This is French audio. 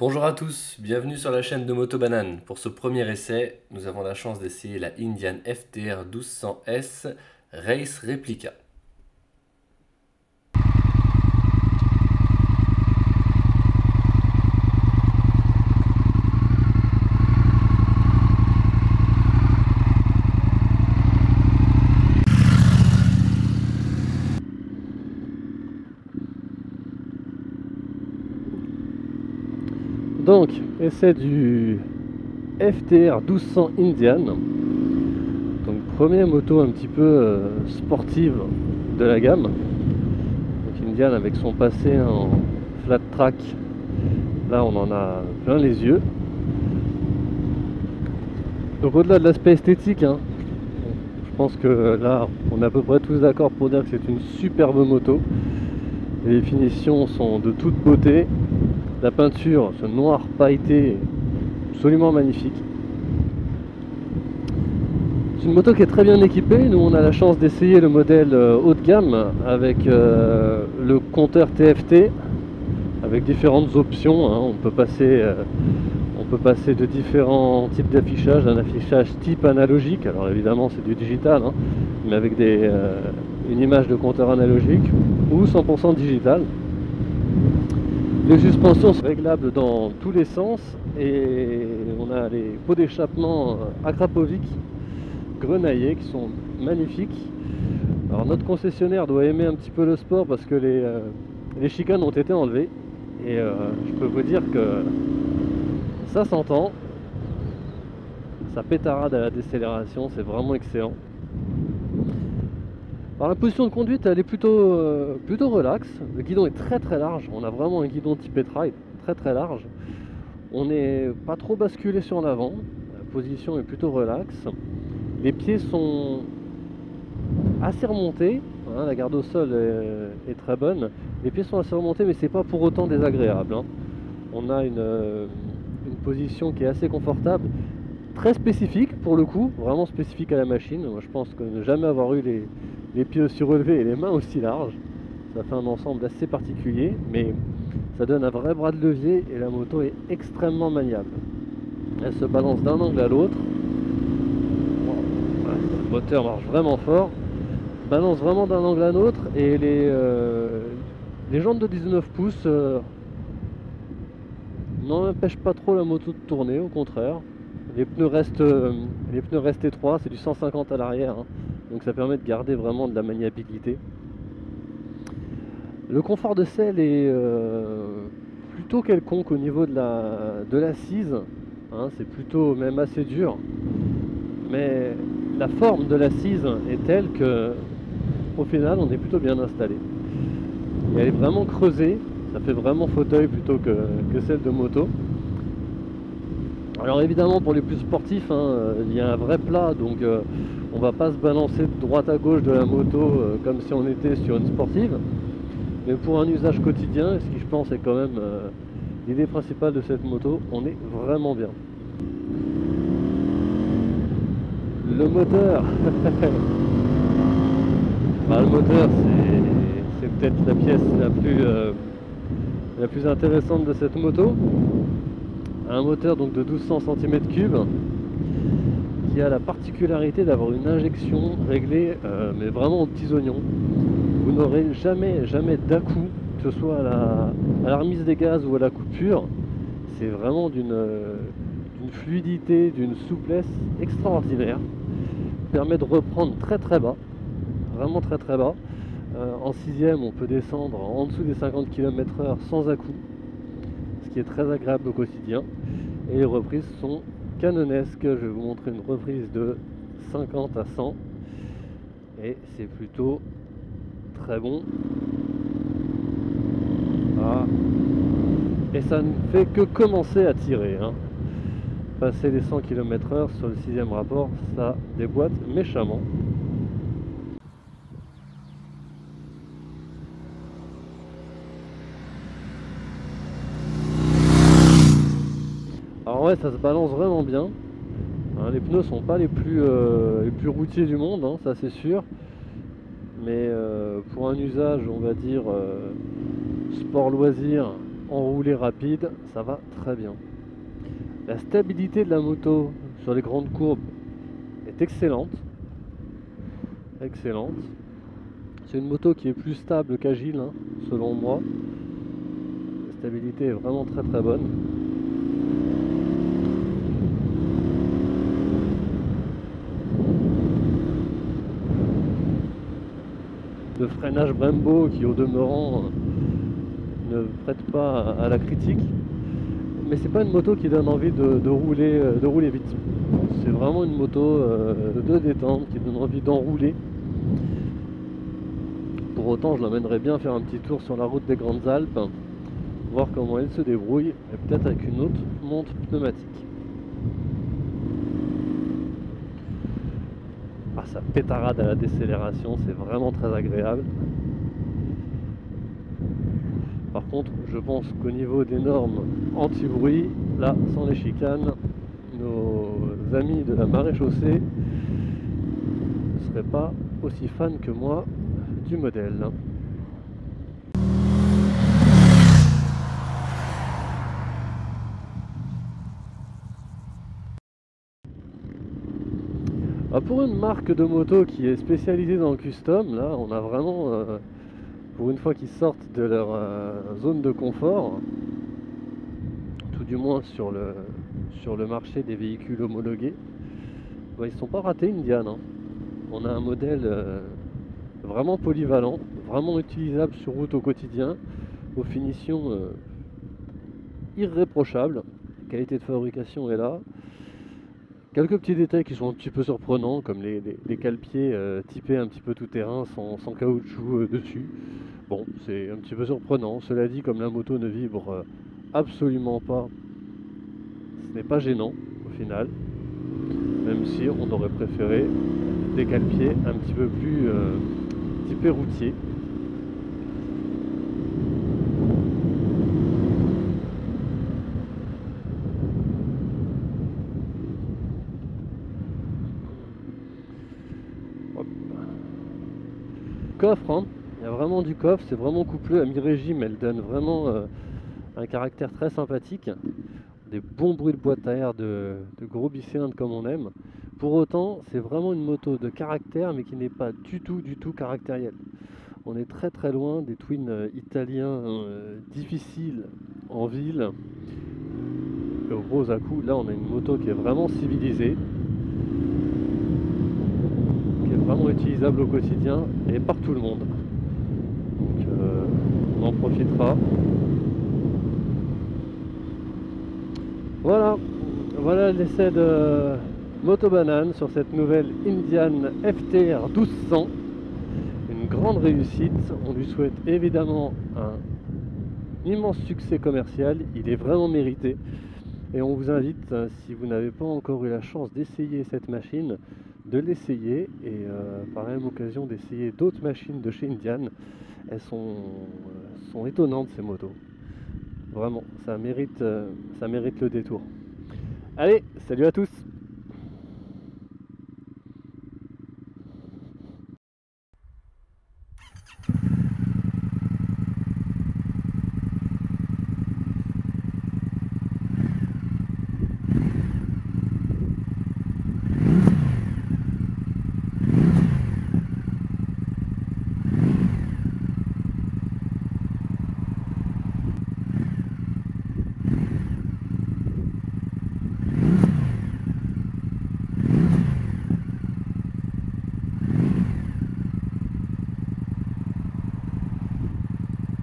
Bonjour à tous, bienvenue sur la chaîne de Moto Banane. Pour ce premier essai, nous avons la chance d'essayer la Indian FTR 1200S Race Replica. Donc, essai du FTR 1200 Indian. Donc, première moto un petit peu sportive de la gamme. Donc, Indian avec son passé en flat track. Là, on en a plein les yeux. Donc, au-delà de l'aspect esthétique, je pense que là, on est à peu près tous d'accord pour dire que c'est une superbe moto. Les finitions sont de toute beauté. La peinture, ce noir pailleté, absolument magnifique. C'est une moto qui est très bien équipée. Nous, on a la chance d'essayer le modèle haut de gamme avec le compteur TFT, avec différentes options. On peut passer de différents types d'affichage, un affichage type analogique. Alors évidemment, c'est du digital, mais avec une image de compteur analogique ou 100% digital. Les suspensions sont réglables dans tous les sens et on a les pots d'échappement Akrapovic grenaillés qui sont magnifiques. Alors notre concessionnaire doit aimer un petit peu le sport parce que les chicanes ont été enlevées et je peux vous dire que ça s'entend, ça pétarade à la décélération, c'est vraiment excellent. Alors la position de conduite elle est plutôt relax, le guidon est très large, on a vraiment un guidon type Ride très large, on n'est pas trop basculé sur l'avant, la position est plutôt relax, les pieds sont assez remontés, la garde au sol est très bonne, les pieds sont assez remontés mais c'est pas pour autant désagréable, On a une position qui est assez confortable, très spécifique pour le coup, vraiment spécifique à la machine. Moi je pense que ne jamais avoir eu les pieds aussi relevés et les mains aussi larges, ça fait un ensemble assez particulier, mais ça donne un vrai bras de levier et la moto est extrêmement maniable. Elle se balance d'un angle à l'autre, le moteur marche vraiment fort, balance vraiment d'un angle à l'autre et les jantes de 19 pouces n'empêchent pas trop la moto de tourner, au contraire. Les pneus restent étroits, c'est du 150 à l'arrière, donc ça permet de garder vraiment de la maniabilité. Le confort de selle est plutôt quelconque au niveau de l'assise, c'est plutôt même assez dur, mais la forme de l'assise est telle que au final on est plutôt bien installé. Et elle est vraiment creusée, ça fait vraiment fauteuil plutôt que celle de moto. Alors évidemment pour les plus sportifs, il y a un vrai plat, donc on va pas se balancer de droite à gauche de la moto comme si on était sur une sportive. Mais pour un usage quotidien, ce qui je pense est quand même l'idée principale de cette moto, on est vraiment bien. Le moteur, le moteur c'est peut-être la pièce la plus intéressante de cette moto. Un moteur donc de 1200 cm3 qui a la particularité d'avoir une injection réglée mais vraiment aux petits oignons. Vous n'aurez jamais d'à-coup, que ce soit à la remise des gaz ou à la coupure. C'est vraiment d'une fluidité, d'une souplesse extraordinaire. Permet de reprendre très bas, vraiment très bas. En sixième on peut descendre en dessous des 50 km/h sans à-coup, ce qui est très agréable au quotidien. Et les reprises sont canonesques. Je vais vous montrer une reprise de 50 à 100 et c'est plutôt très bon. Et ça ne fait que commencer à tirer, Passer les 100 km/h sur le sixième rapport, ça déboîte méchamment. Alors ouais, ça se balance vraiment bien. Les pneus sont pas les plus routiers du monde, ça c'est sûr. Mais pour un usage, on va dire, sport loisir, en roulée rapide, ça va très bien. La stabilité de la moto sur les grandes courbes est excellente. Excellente. C'est une moto qui est plus stable qu'agile, hein, selon moi. La stabilité est vraiment très très bonne. Le freinage Brembo qui au demeurant ne prête pas à la critique, mais c'est pas une moto qui donne envie de rouler vite. C'est vraiment une moto de détente qui donne envie d'enrouler. Pour autant, je l'emmènerais bien faire un petit tour sur la route des Grandes Alpes, voir comment elle se débrouille, et peut-être avec une autre montre pneumatique. Ah, ça pétarade à la décélération, c'est vraiment très agréable. Par contre, je pense qu'au niveau des normes anti-bruit, là, sans les chicanes, nos amis de la maréchaussée ne seraient pas aussi fans que moi du modèle. Pour une marque de moto qui est spécialisée dans le custom, là on a vraiment, pour une fois qu'ils sortent de leur zone de confort, tout du moins sur le marché des véhicules homologués, bah, ils ne sont pas ratés Indian, hein. On a un modèle vraiment polyvalent, vraiment utilisable sur route au quotidien, aux finitions irréprochables, la qualité de fabrication est là. Quelques petits détails qui sont un petit peu surprenants, comme les cale-pieds typés un petit peu tout terrain, sans caoutchouc dessus. Bon, c'est un petit peu surprenant. Cela dit, comme la moto ne vibre absolument pas, ce n'est pas gênant au final. Même si on aurait préféré des cale-pieds un petit peu plus typés routiers. Coffre, hein. Il y a vraiment du coffre, c'est vraiment couplé à mi-régime, elle donne vraiment un caractère très sympathique, des bons bruits de boîte à air de gros bicylindres comme on aime. Pour autant, c'est vraiment une moto de caractère mais qui n'est pas du tout caractérielle. On est très très loin des twins italiens difficiles en ville. Et au gros à coup, là on a une moto qui est vraiment civilisée, qui est vraiment utilisable au quotidien et par tout le monde. Donc on en profitera. Voilà l'essai de Moto Banane sur cette nouvelle Indian FTR 1200. Une grande réussite. On lui souhaite évidemment un immense succès commercial. Il est vraiment mérité. Et on vous invite, si vous n'avez pas encore eu la chance d'essayer cette machine, de l'essayer et par la même occasion d'essayer d'autres machines de chez Indian. Elles sont étonnantes ces motos. Vraiment, ça mérite le détour. Allez, salut à tous!